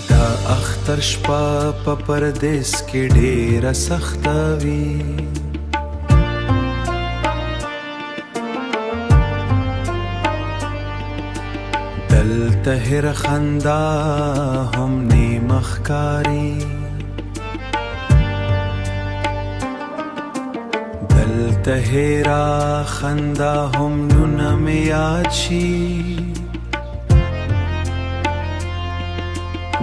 دا اختر شپه په پردیس کې ډېره سخته وي دلته هر خندا هم نیمه ښکاري دلته هره خندا هم نونه مې یاد شي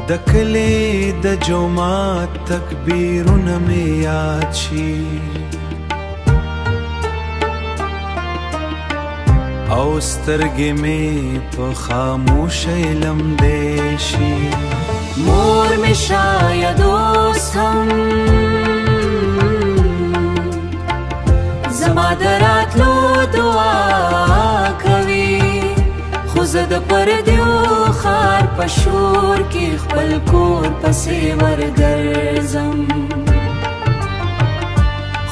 د کلي د جومات تکبیرونه مې یاد شي او سترګې مې په خاموشۍ لمدې شي مور مې شاید اوس هم زما د راتلو دعا کوي خو زه د پردیو ښار په شور کې خپل کور پسې ورګرځم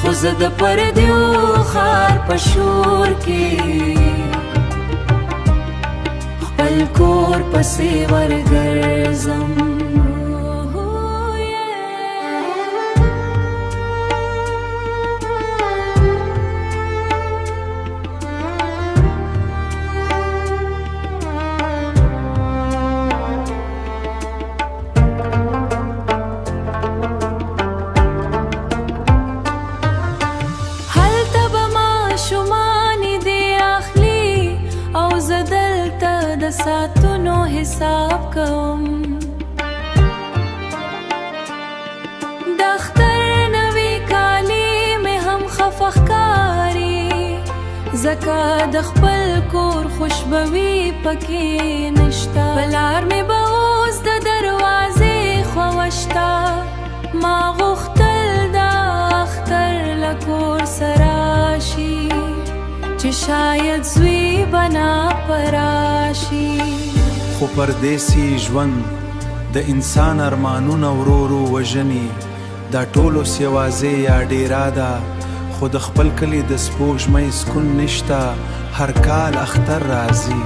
خو زه د پردیو ښار په شور کې خپل کور پسې ورګرځم ساتونو حساب کوم د اختر نوی کالی مې هم خفه ښکاري ځکه د خپل کور خوشبوي پکې نشته په لار مې به اوس د دروازې خوا شته ما غوښتل د اختر له کور سره شي چې شاید زوی بنا پراشي خو پردیسي ژوند د انسان ارمانونه ورو ورو وژني دا ټول اوس یوازې یا ډیره ده خو د خپل کلي د سپوږمۍ سکون نشته هر کال اختر راځي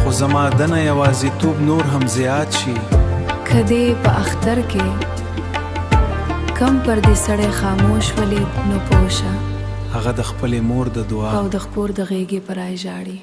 خو زما دنه یوازیتوب نور هم زیات شي که دې په اختر کې کم پردې سړی خاموش ولید نو پوه شه هغه د خپلې مور د دعا او د خپور د غېږې پرای ژاړي